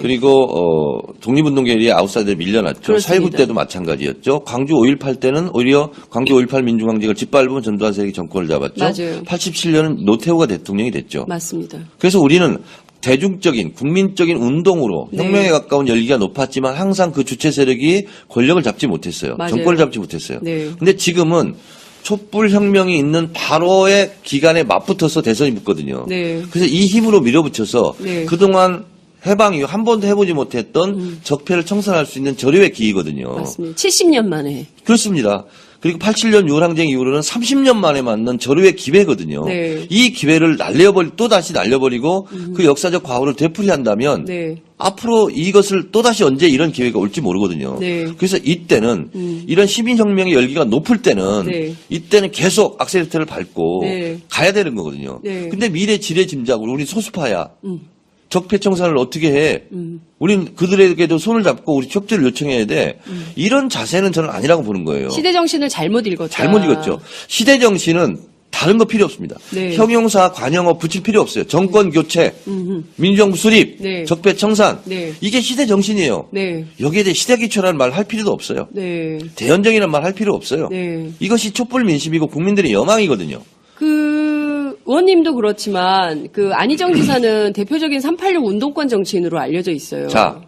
그리고 독립운동계열이 아웃사이드에 밀려났죠. 4.19 때도 마찬가지였죠. 광주 5.18 때는 오히려 광주 5.18 민주항쟁을 짓밟으면 전두환 세력이 정권을 잡았죠. 맞아요. 87년은 노태우가 대통령이 됐죠. 맞습니다. 그래서 우리는 대중적인 국민적인 운동으로 혁명에 가까운 열기가 높았지만 항상 그 주체 세력이 권력을 잡지 못했어요. 맞아요. 정권을 잡지 못했어요. 네. 근데 지금은 촛불혁명이 있는 바로의 기간에 맞붙어서 대선이 붙거든요. 네. 그래서 이 힘으로 밀어붙여서 네. 그동안 해방 이후 한 번도 해보지 못했던 적폐를 청산할 수 있는 절호의 기회거든요. 맞습니다. 70년 만에. 그렇습니다. 그리고 87년 유월항쟁 이후로는 30년 만에 맞는 절호의 기회거든요. 네. 이 기회를 또다시 날려버리고 그 역사적 과오를 되풀이한다면 네. 앞으로 이것을 또다시 언제 이런 기회가 올지 모르거든요. 네. 그래서 이때는 이런 시민혁명의 열기가 높을 때는 네. 이때는 계속 악셀레이터를 밟고 네. 가야 되는 거거든요. 네. 근데 미래 지뢰 짐작으로 우리 소수파야. 적폐 청산을 어떻게 해? 우린 그들에게도 손을 잡고 우리 협조를 요청해야 돼. 이런 자세는 저는 아니라고 보는 거예요. 시대 정신을 잘못 읽었다. 잘못 읽었죠. 시대 정신은 다른 거 필요 없습니다. 네. 형용사, 관용어 붙일 필요 없어요. 정권 교체, 민주정부 수립, 네. 적폐 청산. 네. 이게 시대 정신이에요. 네. 여기에 대해 시대 기초라는 말 할 필요도 없어요. 네. 대연정이라는 말 할 필요 없어요. 네. 이것이 촛불 민심이고 국민들의 여망이거든요. 의원님도 그렇지만 안희정 지사는 대표적인 386 운동권 정치인으로 알려져 있어요. 자,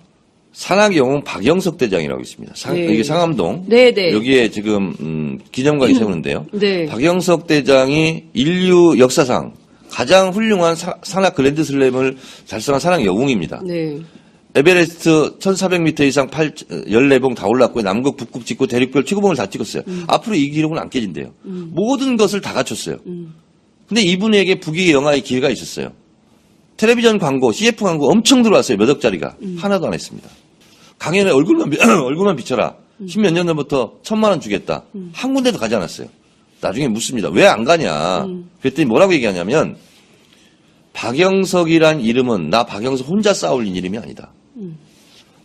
산악의 영웅 박영석 대장이라고 있습니다. 네. 이게 상암동. 네네. 여기에 지금 기념관이 세우는데요. 네. 박영석 대장이 인류 역사상 가장 훌륭한 산악 그랜드슬램을 달성한 산악 영웅입니다. 네. 에베레스트 1400m 이상 14봉 다 올랐고요. 남극, 북극 찍고 대륙별 최고봉을 다 찍었어요. 앞으로 이 기록은 안 깨진대요. 모든 것을 다 갖췄어요. 근데 이분에게 부귀 영화의 기회가 있었어요. 텔레비전 광고, CF 광고 엄청 들어왔어요. 몇 억짜리가. 하나도 안 했습니다. 강연에 얼굴만 비춰라. 10몇 년 전부터 1,000만 원 주겠다. 한 군데도 가지 않았어요. 나중에 묻습니다. 왜 안 가냐. 그랬더니 뭐라고 얘기하냐면 박영석이란 이름은 나 박영석 혼자 쌓아올린 이름이 아니다.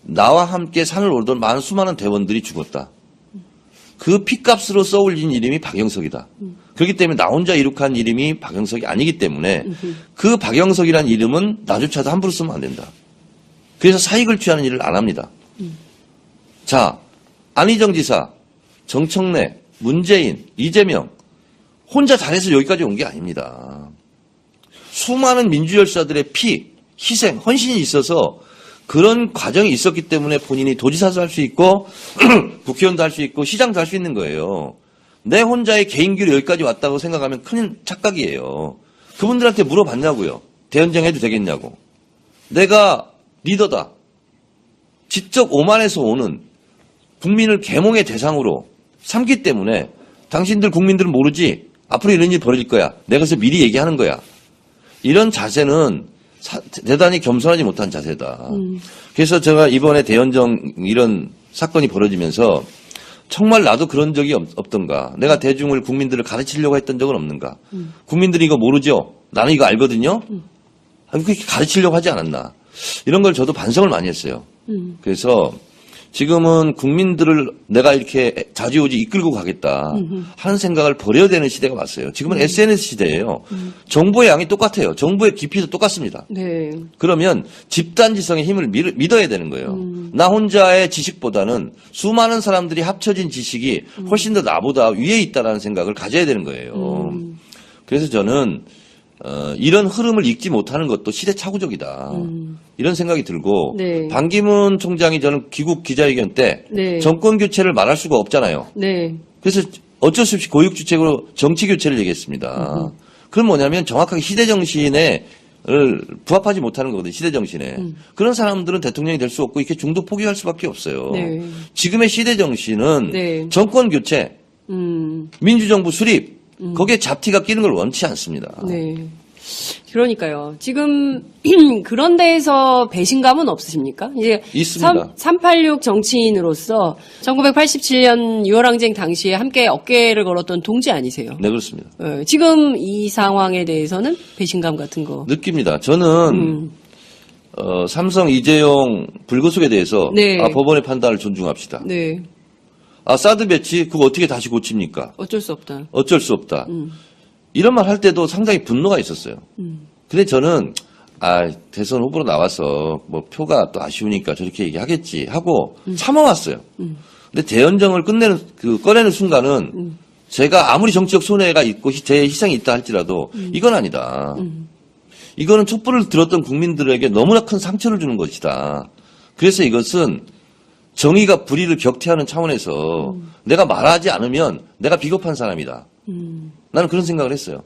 나와 함께 산을 오르던 많은 수많은 대원들이 죽었다. 그 피값으로 써올린 이름이 박영석이다. 그렇기 때문에 나 혼자 이룩한 이름이 박영석이 아니기 때문에 그 박영석이란 이름은 나조차도 함부로 쓰면 안 된다. 그래서 사익을 취하는 일을 안 합니다. 자, 안희정 지사, 정청래, 문재인, 이재명 혼자 잘해서 여기까지 온 게 아닙니다. 수많은 민주열사들의 피, 희생, 헌신이 있어서 그런 과정이 있었기 때문에 본인이 도지사도 할 수 있고 국회의원도 할 수 있고 시장도 할 수 있는 거예요. 내 혼자의 개인기로 여기까지 왔다고 생각하면 큰 착각이에요. 그분들한테 물어봤냐고요. 대연정해도 되겠냐고. 내가 리더다. 직접 오만에서 오는 국민을 계몽의 대상으로 삼기 때문에 당신들 국민들은 모르지. 앞으로 이런 일이 벌어질 거야. 내가 그래서 미리 얘기하는 거야. 이런 자세는 대단히 겸손하지 못한 자세다. 그래서 제가 이번에 대연정 이런 사건이 벌어지면서 정말 나도 그런 적이 없던가. 내가 대중을 국민들을 가르치려고 했던 적은 없는가. 국민들이 이거 모르죠. 나는 이거 알거든요. 그렇게 가르치려고 하지 않았나. 이런 걸 저도 반성을 많이 했어요. 그래서 지금은 국민들을 내가 이렇게 자주오지 이끌고 가겠다 하는 생각을 버려야 되는 시대가 왔어요. 지금은 SNS 시대예요. 정보의 양이 똑같아요. 정보의 깊이도 똑같습니다. 네. 그러면 집단지성의 힘을 믿어야 되는 거예요. 나 혼자의 지식보다는 수많은 사람들이 합쳐진 지식이 훨씬 더 나보다 위에 있다는 생각을 가져야 되는 거예요. 그래서 저는 이런 흐름을 읽지 못하는 것도 시대착오적이다. 이런 생각이 들고 네. 반기문 총장이 저는 귀국 기자회견 때 네. 정권 교체를 말할 수가 없잖아요. 네. 그래서 어쩔 수 없이 고육주책으로 정치 교체를 얘기했습니다. 그건 뭐냐면 정확하게 시대 정신에 부합하지 못하는 거거든요. 시대 정신에. 그런 사람들은 대통령이 될 수 없고 이렇게 중도 포기할 수밖에 없어요. 네. 지금의 시대 정신은 네. 정권 교체, 민주정부 수립, 거기에 잡티가 끼는 걸 원치 않습니다. 네. 그러니까요. 지금 그런 데에서 배신감은 없으십니까? 이제 있습니다. 386 정치인으로서 1987년 6월 항쟁 당시에 함께 어깨를 걸었던 동지 아니세요? 네, 그렇습니다. 지금 이 상황에 대해서는 배신감 같은 거 느낍니다. 저는 삼성 이재용 불구속에 대해서 네. 법원의 판단을 존중합시다. 네. 사드 배치 그거 어떻게 다시 고칩니까? 어쩔 수 없다. 어쩔 수 없다. 이런 말 할 때도 상당히 분노가 있었어요. 근데 저는 대선 후보로 나와서 뭐 표가 또 아쉬우니까 저렇게 얘기하겠지 하고 참아왔어요. 근데 대연정을 꺼내는 순간은 제가 아무리 정치적 손해가 있고 제 희생이 있다 할지라도 이건 아니다. 이거는 촛불을 들었던 국민들에게 너무나 큰 상처를 주는 것이다. 그래서 이것은 정의가 불의를 격퇴하는 차원에서 내가 말하지 않으면 내가 비겁한 사람이다. 나는 그런 생각을 했어요.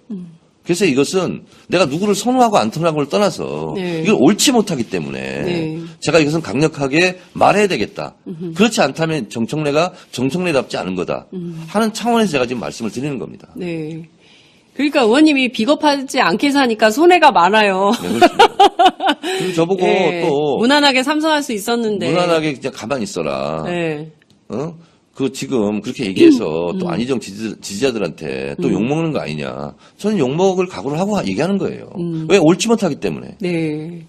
그래서 이것은 내가 누구를 선호하고 안 선호하고를 떠나서 네. 이걸 옳지 못하기 때문에 네. 제가 이것은 강력하게 말해야 되겠다. 그렇지 않다면 정청래가 정청래답지 않은 거다 하는 차원에서 제가 지금 말씀을 드리는 겁니다. 네. 그러니까 의원님이 비겁하지 않게 사니까 손해가 많아요. 네, 그렇습니다. 그리고 저보고 예, 또 무난하게 삼선할 수 있었는데. 무난하게 그냥 가만히 있어라. 네. 지금 그렇게 얘기해서 또 안희정 지지자들한테 또 욕먹는 거 아니냐. 저는 욕먹을 각오를 하고 얘기하는 거예요. 왜 옳지 못하기 때문에. 네.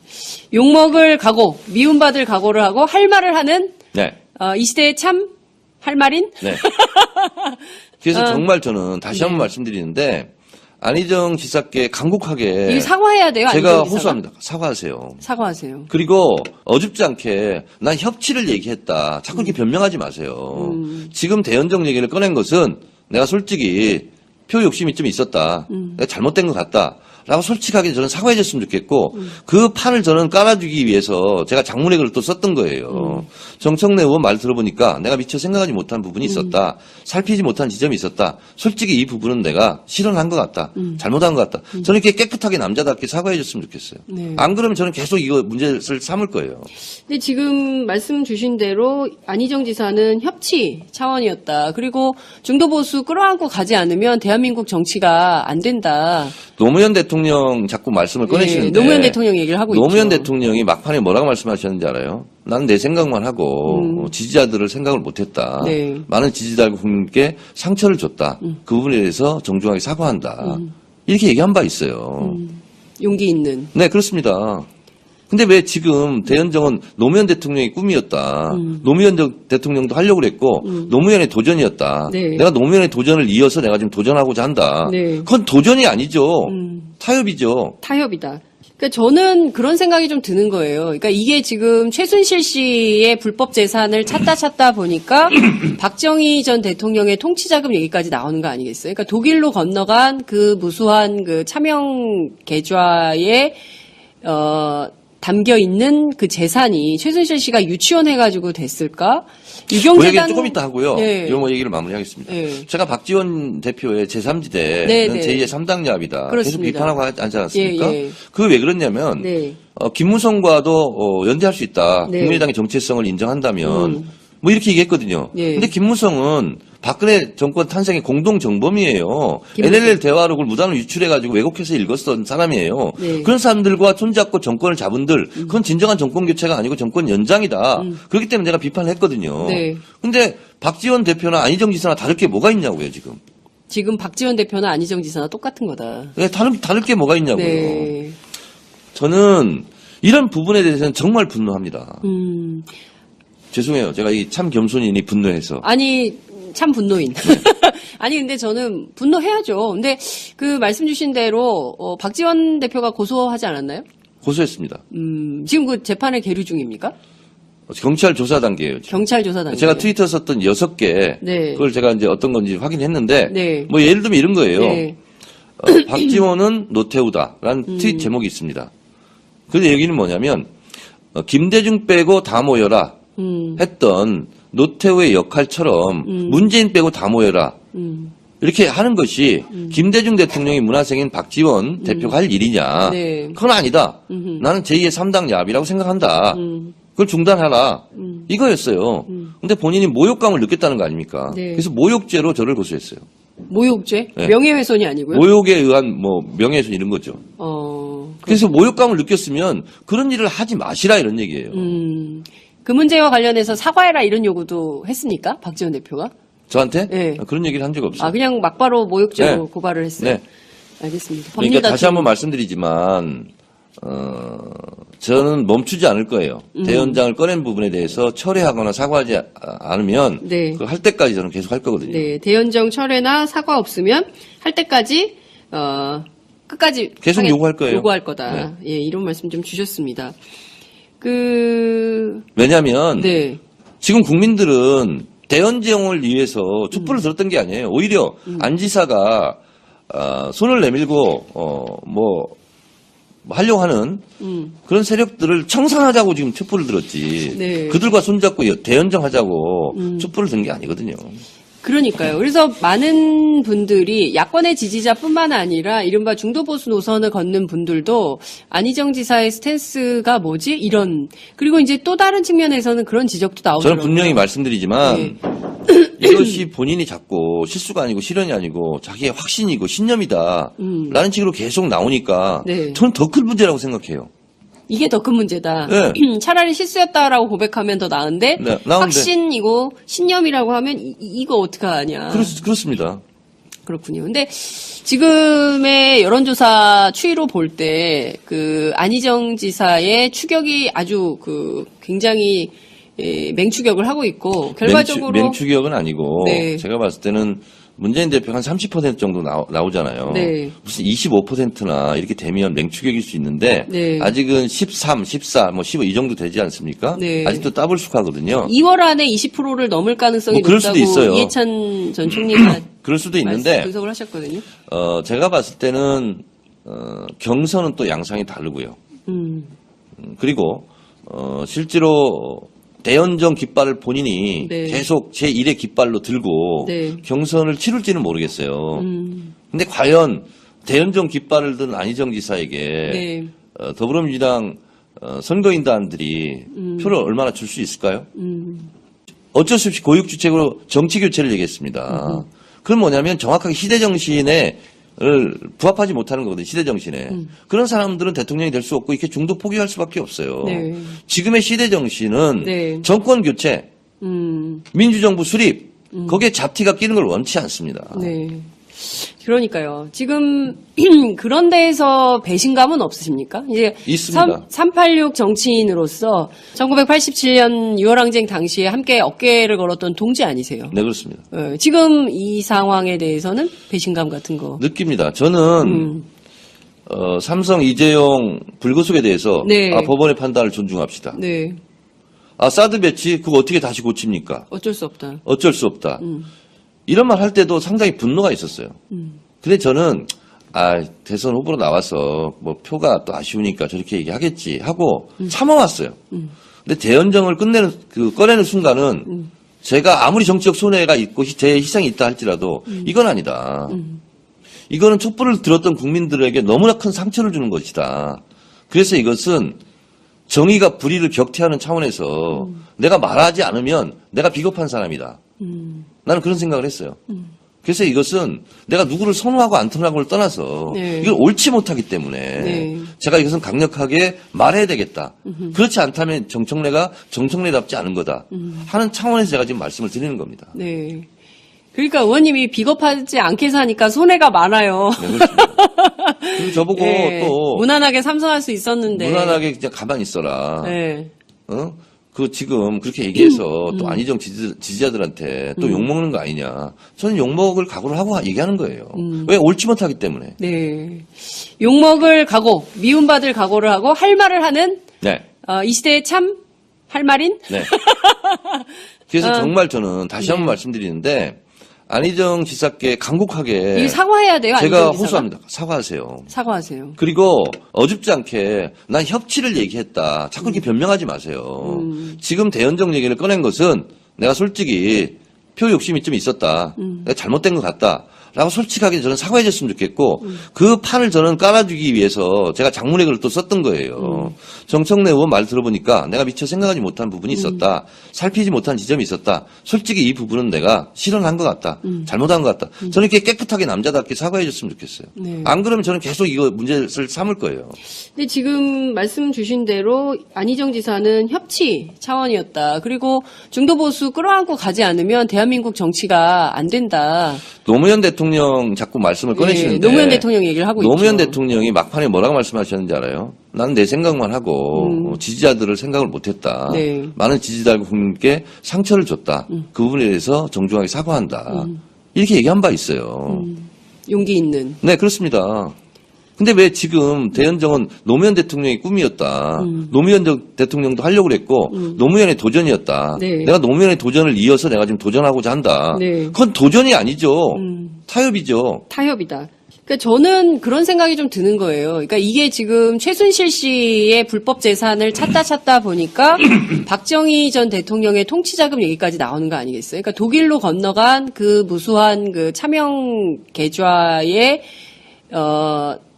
욕먹을 각오, 미움받을 각오를 하고 할 말을 하는 네. 이 시대의 참 할 말인? 네. 그래서 정말 저는 다시 한번 네. 말씀드리는데 안희정 지사께 간곡하게 이 사과해야 돼요. 제가 안희정 지사가? 호소합니다. 사과하세요. 사과하세요. 그리고 어줍지 않게 난 협치를 얘기했다. 자꾸 이렇게 변명하지 마세요. 지금 대연정 얘기를 꺼낸 것은 내가 솔직히 표 욕심이 좀 있었다. 내가 잘못된 것 같다. 라고 솔직하게 저는 사과해 줬으면 좋겠고 그 판을 저는 깔아주기 위해서 제가 장문의 글을 또 썼던 거예요. 정청래 의원 말 들어보니까 내가 미처 생각하지 못한 부분이 있었다. 살피지 못한 지점이 있었다. 솔직히 이 부분은 내가 실언한 것 같다. 잘못한 것 같다. 저는 이렇게 깨끗하게 남자답게 사과해 줬으면 좋겠어요. 네. 안 그러면 저는 계속 이거 문제를 삼을 거예요. 근데 지금 말씀 주신 대로 안희정 지사는 협치 차원이었다. 그리고 중도보수 끌어안고 가지 않으면 대한민국 정치가 안 된다. 노무현 대통령 자꾸 말씀을 꺼내시는데 노무현 대통령 얘기를 하고 노무현 있죠. 대통령이 막판에 뭐라고 말씀하셨는지 알아요? 나는 내 생각만 하고 지지자들을 생각을 못했다. 네. 많은 지지자들과 국민께 상처를 줬다. 그 부분에 대해서 정중하게 사과한다. 이렇게 얘기한 바 있어요. 용기 있는. 네, 그렇습니다. 근데 왜 지금 대연정은 노무현 대통령의 꿈이었다. 노무현 대통령도 하려고 그랬고 노무현의 도전이었다. 네. 내가 노무현의 도전을 이어서 내가 지금 도전하고자 한다. 네. 그건 도전이 아니죠. 타협이죠. 타협이다. 그러니까 저는 그런 생각이 좀 드는 거예요. 그러니까 이게 지금 최순실 씨의 불법 재산을 찾다 보니까 박정희 전 대통령의 통치자금 얘기까지 나오는 거 아니겠어요? 그러니까 독일로 건너간 그 무수한 그 차명 계좌에 담겨 있는 그 재산이 최순실 씨가 유치원 해가지고 됐을까? 그 얘기 유경재단 조금 이따 하고요. 네. 요 얘기를 마무리하겠습니다. 네. 제가 박지원 대표의 제3지대는 네, 네. 제2의 3당 야합이다. 계속 그렇습니다. 비판하고 하지 않았습니까? 예, 예. 그게 왜 그러냐면 네. 김무성과도 연대할 수 있다. 네. 국민의당의 정체성을 인정한다면 뭐 이렇게 얘기했거든요. 예. 근데 김무성은 박근혜 정권 탄생의 공동 정범이에요. 김무성. NLL 대화록을 무단으로 유출해가지고 왜곡해서 읽었던 사람이에요. 네. 그런 사람들과 손잡고 정권을 잡은들 그건 진정한 정권 교체가 아니고 정권 연장이다. 그렇기 때문에 내가 비판을 했거든요. 네. 근데 박지원 대표나 안희정 지사나 다를 게 뭐가 있냐고요, 지금. 지금 박지원 대표나 안희정 지사나 똑같은 거다. 네, 다를 게 뭐가 있냐고요. 네. 저는 이런 부분에 대해서는 정말 분노합니다. 음. 죄송해요. 제가 이 참 겸손인이 분노해서. 아니, 참 분노인. 아니, 근데 저는 분노해야죠. 근데 그 말씀 주신 대로, 박지원 대표가 고소하지 않았나요? 고소했습니다. 지금 그 재판에 계류 중입니까? 경찰 조사 단계예요. 지금. 경찰 조사 단계. 제가 트위터 썼던 6개. 네. 그걸 제가 이제 어떤 건지 확인했는데. 네. 뭐 예를 들면 이런 거예요. 네. 박지원은 노태우다라는 트윗 제목이 있습니다. 그 얘기는 뭐냐면, 김대중 빼고 다 모여라. 했던 노태우의 역할처럼 문재인 빼고 다 모여라. 이렇게 하는 것이 김대중 대통령이 문화생인 박지원 대표가 할 일이냐. 네. 그건 아니다. 나는 제2의 3당 야합이라고 생각한다. 그걸 중단하라. 이거였어요. 근데 본인이 모욕감을 느꼈다는 거 아닙니까? 네. 그래서 모욕죄로 저를 고소했어요. 모욕죄? 네. 명예훼손이 아니고요? 모욕에 의한 뭐 명예훼손 이런 거죠. 그래서 모욕감을 느꼈으면 그런 일을 하지 마시라 이런 얘기예요. 그 문제와 관련해서 사과해라 이런 요구도 했습니까? 박지원 대표가? 저한테? 네. 그런 얘기를 한 적 없어요. 그냥 막바로 모욕죄로 네. 고발을 했어요? 네. 알겠습니다. 그러니까 다시 다툼. 한번 말씀드리지만 저는 멈추지 않을 거예요. 대연장을 꺼낸 부분에 대해서 철회하거나 사과하지 않으면 네. 그걸 할 때까지 저는 계속 할 거거든요. 네, 대연정 철회나 사과 없으면 할 때까지 끝까지 계속 요구할 거예요. 요구할 거다. 예, 이런 말씀 좀 주셨습니다. 왜냐하면 네. 지금 국민들은 대연정을 위해서 촛불을 들었던 게 아니에요. 오히려 안 지사가 손을 내밀고 하려고 하는 그런 세력들을 청산하자고 지금 촛불을 들었지. 네. 그들과 손잡고 대연정하자고 촛불을 든 게 아니거든요. 그러니까요. 그래서 많은 분들이 야권의 지지자뿐만 아니라 이른바 중도보수 노선을 걷는 분들도 안희정 지사의 스탠스가 뭐지? 이런. 그리고 이제 또 다른 측면에서는 그런 지적도 나오더라고요. 저는 분명히 말씀드리지만 네. 이것이 본인이 자꾸 실수가 아니고 실현이 아니고 자기의 확신이고 신념이다 라는 식으로 계속 나오니까 네. 저는 더 큰 문제라고 생각해요. 이게 더 큰 문제다. 네. 차라리 실수였다라고 고백하면 더 나은데, 네, 나은데. 확신이고 신념이라고 하면 이거 어떡하냐. 그렇습니다. 그렇군요. 근데 지금의 여론조사 추이로 볼 때 안희정 지사의 추격이 아주 굉장히 맹추격을 하고 있고 결과적으로 맹추격은 아니고 네. 제가 봤을 때는 문재인 대표가 한 30% 정도 나오잖아요. 네. 무슨 25%나 이렇게 되면 맹추격일 수 있는데 네. 아직은 13, 14, 15 이 정도 되지 않습니까? 네. 아직도 따블숙하거든요. 2월 안에 20%를 넘을 가능성이 그럴 수도 높다고 있어요. 이해찬 전 총리가 그럴 수도 있는데 분석을 하셨거든요. 제가 봤을 때는 경선은 또 양상이 다르고요. 그리고 근데 대연정 깃발을 본인이 네. 계속 제1의 깃발로 들고 네. 경선을 치룰지는 모르겠어요. 근데 과연 대연정 깃발을 든 안희정 지사에게 네. 더불어민주당 선거인단들이 표를 얼마나 줄 수 있을까요? 어쩔 수 없이 고육주책으로 정치 교체를 얘기했습니다. 그건 뭐냐면 정확하게 시대 정신에 부합하지 못하는 거거든요. 시대 정신에. 그런 사람들은 대통령이 될 수 없고 이렇게 중도 포기할 수밖에 없어요. 네. 지금의 시대 정신은 네. 정권 교체, 민주정부 수립, 거기에 잡티가 끼는 걸 원치 않습니다. 네. 그러니까요. 지금 그런 데에서 배신감은 없으십니까? 이제 있습니다. 386 정치인으로서 1987년 6월 항쟁 당시에 함께 어깨를 걸었던 동지 아니세요? 네, 그렇습니다. 지금 이 상황에 대해서는 배신감 같은 거. 느낍니다. 저는 삼성 이재용 불구속에 대해서 네. 법원의 판단을 존중합시다. 네. 사드 배치 그거 어떻게 다시 고칩니까? 어쩔 수 없다. 어쩔 수 없다. 이런 말 할 때도 상당히 분노가 있었어요. 근데 저는 대선 후보로 나와서 뭐 표가 또 아쉬우니까 저렇게 얘기하겠지 하고 참아왔어요. 근데 대연정을 꺼내는 순간은 제가 아무리 정치적 손해가 있고 제 희생이 있다 할지라도 이건 아니다. 이거는 촛불을 들었던 국민들에게 너무나 큰 상처를 주는 것이다. 그래서 이것은 정의가 불의를 격퇴하는 차원에서 내가 말하지 않으면 내가 비겁한 사람이다. 나는 그런 생각을 했어요. 그래서 이것은 내가 누구를 선호하고 안 선호하고를 떠나서 네. 이걸 옳지 못하기 때문에 네. 제가 이것은 강력하게 말해야 되겠다. 그렇지 않다면 정청래가 정청래답지 않은 거다 하는 차원에서 제가 지금 말씀을 드리는 겁니다. 네. 그러니까 의원님이 비겁하지 않게 사니까 손해가 많아요. 네, 그렇습니다. 그리고 저보고 예, 또 무난하게 삼성할 수 있었는데. 무난하게 그냥 가만히 있어라. 네. 지금 그렇게 얘기해서 또 안희정 지지자들한테 또 욕먹는 거 아니냐. 저는 욕먹을 각오를 하고 얘기하는 거예요. 왜 옳지 못하기 때문에. 네. 욕먹을 각오, 미움받을 각오를 하고 할 말을 하는 네. 이 시대에 참 할 말인? 네. 그래서 정말 저는 다시 한번 말씀드리는데 안희정 지사께 간곡하게 이 사과해야 돼요. 제가 안희정 지사가? 호소합니다. 사과하세요. 사과하세요. 그리고 어줍지 않게 난 협치를 얘기했다. 자꾸 이렇게 변명하지 마세요. 지금 대연정 얘기를 꺼낸 것은 내가 솔직히 표 욕심이 좀 있었다. 내가 잘못된 것 같다. 라고 솔직하게 저는 사과해 줬으면 좋겠고 그 판을 저는 깔아주기 위해서 제가 장문의 글을 또 썼던 거예요. 정청래 의원 말 들어보니까 내가 미처 생각하지 못한 부분이 있었다. 살피지 못한 지점이 있었다. 솔직히 이 부분은 내가 실언한 것 같다. 잘못한 것 같다. 저는 이렇게 깨끗하게 남자답게 사과해 줬으면 좋겠어요. 네. 안 그러면 저는 계속 이거 문제를 삼을 거예요. 근데 지금 말씀 주신 대로 안희정 지사는 협치 차원이었다. 그리고 중도보수 끌어안고 가지 않으면 대한민국 정치가 안 된다. 노무현 대통령 자꾸 말씀을 꺼내시는데 노무현 대통령 얘기를 하고 노무현 있죠. 대통령이 막판에 뭐라고 말씀하셨는지 알아요? 나는 내 생각만 하고 지지자들을 생각을 못했다. 네. 많은 지지자들과 국민께 상처를 줬다. 그 부분에 대해서 정중하게 사과한다. 이렇게 얘기한 바 있어요. 용기 있는. 네, 그렇습니다. 근데 왜 지금 대연정은 노무현 대통령의 꿈이었다. 노무현 대통령도 하려고 그랬고 노무현의 도전이었다. 네. 내가 노무현의 도전을 이어서 내가 지금 도전하고자 한다. 네. 그건 도전이 아니죠. 타협이죠. 타협이다. 그러니까 저는 그런 생각이 좀 드는 거예요. 그러니까 이게 지금 최순실 씨의 불법 재산을 찾다 보니까 박정희 전 대통령의 통치자금 얘기까지 나오는 거 아니겠어요? 그러니까 독일로 건너간 그 무수한 그 차명 계좌에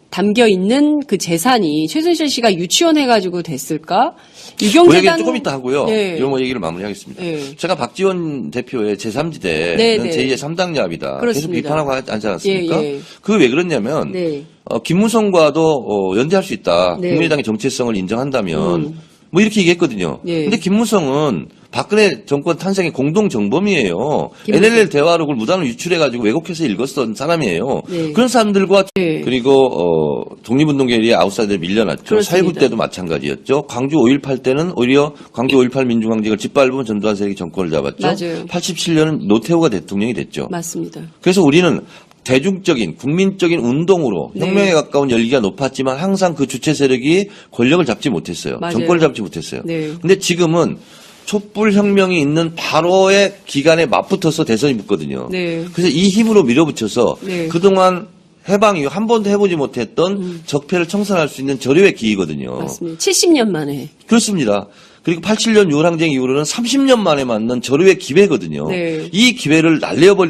담겨 있는 그 재산이 최순실 씨가 유치원 해가지고 됐을까? 그 얘기 유경재단 조금 이따 하고요. 네. 이런 얘기를 마무리하겠습니다. 네. 제가 박지원 대표의 제3지대는 네, 네. 제2의 3당 야합이다. 계속 그렇습니다. 비판하고 하지 않았습니까? 예, 예. 그게 왜 그러냐면 네. 김무성과도 연대할 수 있다. 네. 국민의당의 정체성을 인정한다면 뭐 이렇게 얘기했거든요. 네. 근데 김무성은 박근혜 정권 탄생의 공동 정범이에요. 김무성. NLL 대화록을 무단으로 유출해가지고 왜곡해서 읽었던 사람이에요. 네. 그런 사람들과 네. 그리고 독립운동계의 아웃사이더를 밀려났죠. 그렇습니다. 4.19 때도 마찬가지였죠. 광주 5.18 때는 오히려 광주 5.18 민중항쟁을 짓밟으면 전두환 세력이 정권을 잡았죠. 맞아요. 87년은 노태우가 대통령이 됐죠. 맞습니다. 그래서 우리는 대중적인 국민적인 운동으로 네. 혁명에 가까운 열기가 높았지만 항상 그 주체 세력이 권력을 잡지 못했어요. 맞아요. 정권을 잡지 못했어요. 네. 근데 지금은 촛불 혁명이 있는 바로의 기간에 맞붙어서 대선이 붙거든요. 네. 그래서 이 힘으로 밀어붙여서 네. 그동안 해방 이후 한 번도 해보지 못했던 적폐를 청산할 수 있는 절호의 기회거든요. 맞습니다. 70년 만에. 그렇습니다. 그리고 87년 유월항쟁 이후로는 30년 만에 맞는 절호의 기회거든요. 네. 이 기회를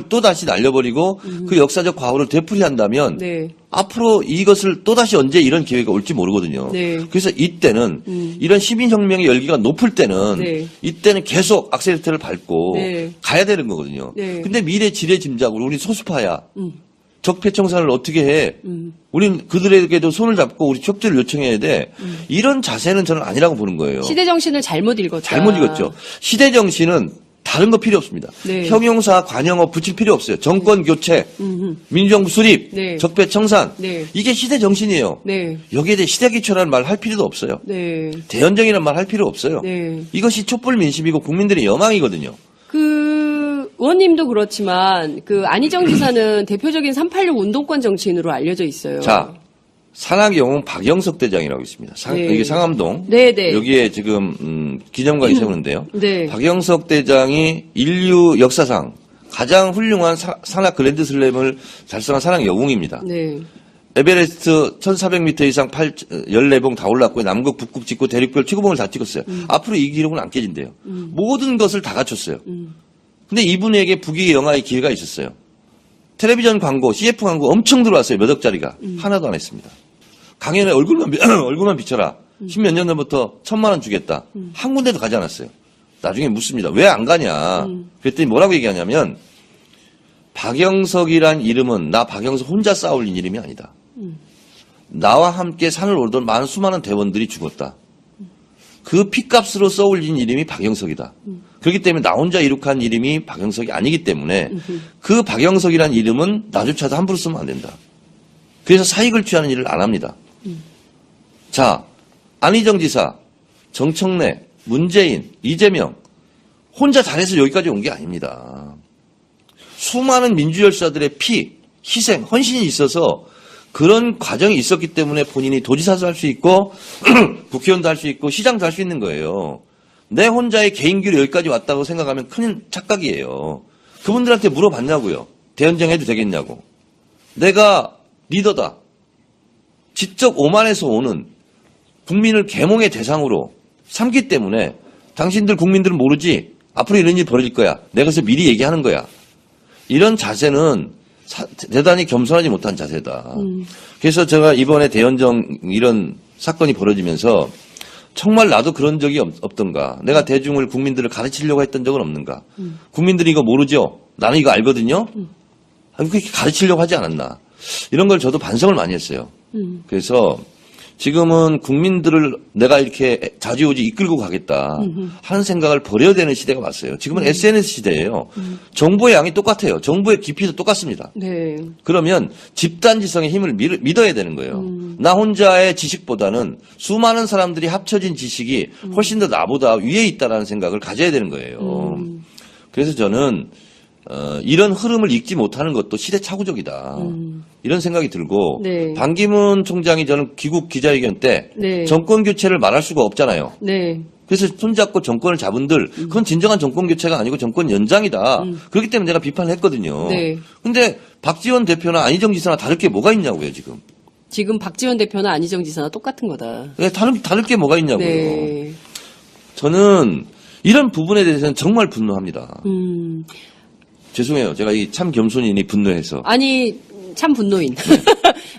또다시 날려버리고 그 역사적 과오를 되풀이한다면 네. 앞으로 이것을 또다시 언제 이런 기회가 올지 모르거든요. 네. 그래서 이때는 이런 시민혁명의 열기가 높을 때는 네. 이때는 계속 악셀레이터를 밟고 네. 가야 되는 거거든요. 네. 근데 미래 지뢰 짐작으로 우리 소수파야. 적폐 청산을 어떻게 해? 우린 그들에게도 손을 잡고 우리 협조를 요청해야 돼. 이런 자세는 저는 아니라고 보는 거예요. 시대 정신을 잘못 읽었다. 잘못 읽었죠. 시대 정신은 다른 거 필요 없습니다. 네. 형용사, 관용어 붙일 필요 없어요. 정권 교체, 민주정부 수립, 네. 적폐 청산. 네. 이게 시대 정신이에요. 네. 여기에 대해 시대 기초라는 말 할 필요도 없어요. 네. 대연정이라는 말 할 필요 없어요. 네. 이것이 촛불 민심이고 국민들의 여망이거든요. 의원님도 그렇지만 안희정 지사는 대표적인 386 운동권 정치인으로 알려져 있어요. 자, 산악의 영웅 박영석 대장이라고 있습니다. 네. 여기 상암동. 네, 네. 여기에 지금 기념관이 세우는데요. 네. 박영석 대장이 인류 역사상 가장 훌륭한 산악 그랜드슬램을 달성한 산악 영웅입니다. 네. 에베레스트 1400m 이상 14봉 다 올랐고요. 남극, 북극 찍고 대륙별 최고봉을 다 찍었어요. 앞으로 이 기록은 안 깨진대요. 모든 것을 다 갖췄어요. 근데 이분에게 북위 영화의 기회가 있었어요. 텔레비전 광고, CF 광고 엄청 들어왔어요. 몇 억짜리가. 하나도 안 했습니다. 강연에 얼굴만 비춰라. 10몇 년 전부터 1,000만 원 주겠다. 한 군데도 가지 않았어요. 나중에 묻습니다. 왜 안 가냐. 그랬더니 뭐라고 얘기하냐면 박영석이란 이름은 나 박영석 혼자 쌓아올린 이름이 아니다. 나와 함께 산을 오르던 많은 수많은 대원들이 죽었다. 그 피값으로 써올린 이름이 박영석이다. 그렇기 때문에 나 혼자 이룩한 이름이 박영석이 아니기 때문에 그 박영석이란 이름은 나조차도 함부로 쓰면 안 된다. 그래서 사익을 취하는 일을 안 합니다. 자, 안희정 지사, 정청래, 문재인, 이재명 혼자 잘해서 여기까지 온 게 아닙니다. 수많은 민주열사들의 피, 희생, 헌신이 있어서 그런 과정이 있었기 때문에 본인이 도지사도 할 수 있고 국회의원도 할 수 있고 시장도 할 수 있는 거예요. 내 혼자의 개인기로 여기까지 왔다고 생각하면 큰 착각이에요. 그분들한테 물어봤냐고요. 대연정 해도 되겠냐고. 내가 리더다. 직접 오만에서 오는 국민을 계몽의 대상으로 삼기 때문에 당신들 국민들은 모르지. 앞으로 이런 일이 벌어질 거야. 내가 그래서 미리 얘기하는 거야. 이런 자세는 대단히 겸손하지 못한 자세다. 그래서 제가 이번에 대연정 이런 사건이 벌어지면서 정말 나도 그런 적이 없던가. 내가 대중을 국민들을 가르치려고 했던 적은 없는가. 국민들이 이거 모르죠. 나는 이거 알거든요. 그렇게 가르치려고 하지 않았나. 이런 걸 저도 반성을 많이 했어요. 그래서 지금은 국민들을 내가 이렇게 자주오지 이끌고 가겠다 하는 생각을 버려야 되는 시대가 왔어요. 지금은 SNS 시대예요. 정보의 양이 똑같아요. 정보의 깊이도 똑같습니다. 네. 그러면 집단지성의 힘을 믿어야 되는 거예요. 나 혼자의 지식보다는 수많은 사람들이 합쳐진 지식이 훨씬 더 나보다 위에 있다라는 생각을 가져야 되는 거예요. 그래서 저는 이런 흐름을 읽지 못하는 것도 시대착오적이다. 이런 생각이 들고 네. 반기문 총장이 저는 귀국 기자회견 때 네. 정권 교체를 말할 수가 없잖아요. 네. 그래서 손잡고 정권을 잡은들 그건 진정한 정권 교체가 아니고 정권 연장이다. 그렇기 때문에 내가 비판을 했거든요. 네. 근데 박지원 대표나 안희정 지사나 다를 게 뭐가 있냐고요, 지금. 지금 박지원 대표나 안희정 지사나 똑같은 거다. 네, 다를 게 뭐가 있냐고요. 네. 저는 이런 부분에 대해서는 정말 분노합니다. 음. 죄송해요. 제가 이 참 겸손인이 분노해서. 아니, 참 분노인.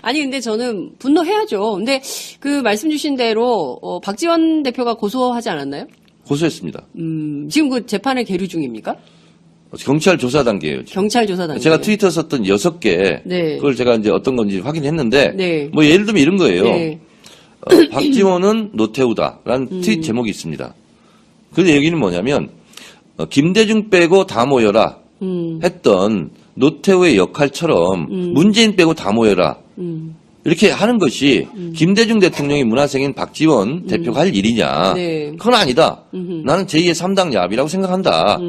아니, 근데 저는 분노해야죠. 근데 그 말씀 주신 대로, 박지원 대표가 고소하지 않았나요? 고소했습니다. 지금 그 재판에 계류 중입니까? 경찰 조사 단계예요. 지금. 경찰 조사 단계. 제가 트위터 썼던 6개 네. 그걸 제가 이제 어떤 건지 확인했는데 네. 뭐 예를 들면 이런 거예요. 네. 박지원은 노태우다라는 트윗 제목이 있습니다. 그 얘기는 뭐냐면 김대중 빼고 다 모여라 했던 노태우의 역할처럼 문재인 빼고 다 모여라 이렇게 하는 것이 김대중 대통령이 문화생인 박지원 대표가 할 일이냐. 네. 그건 아니다. 나는 제2의 3당 야합이라고 생각한다.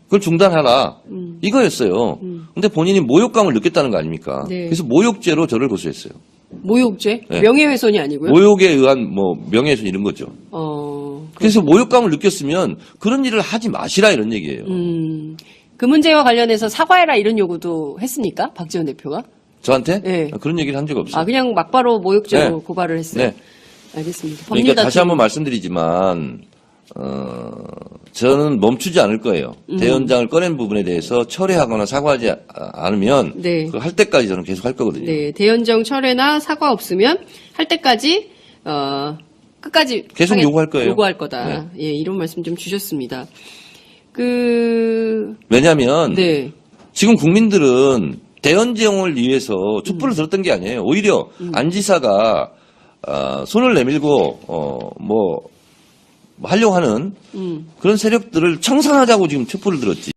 그걸 중단하라. 이거였어요. 근데 본인이 모욕감을 느꼈다는 거 아닙니까? 네. 그래서 모욕죄로 저를 고소했어요. 모욕죄? 네. 명예훼손이 아니고요? 모욕에 의한 뭐 명예훼손 이런 거죠. 그래서 모욕감을 느꼈으면 그런 일을 하지 마시라 이런 얘기예요. 그 문제와 관련해서 사과해라 이런 요구도 했습니까? 박지원 대표가? 저한테 네. 그런 얘기를 한 적 없어요. 아, 그냥 막바로 모욕죄로 네. 고발을 했어요? 네. 알겠습니다. 그러니까 다시 다툼. 한번 말씀드리지만 저는 멈추지 않을 거예요. 대연장을 꺼낸 부분에 대해서 철회하거나 사과하지 않으면 네. 그걸 할 때까지 저는 계속 할 거거든요. 네, 대연정 철회나 사과 없으면 할 때까지 끝까지 계속 요구할 거예요. 요구할 거다. 예, 이런 말씀 좀 주셨습니다. 왜냐하면 네, 지금 국민들은 대연정을 위해서 촛불을 들었던 게 아니에요. 오히려 안 지사가 손을 내밀고 뭐 하려고 하는 그런 세력들을 청산하자고 지금 촛불을 들었지.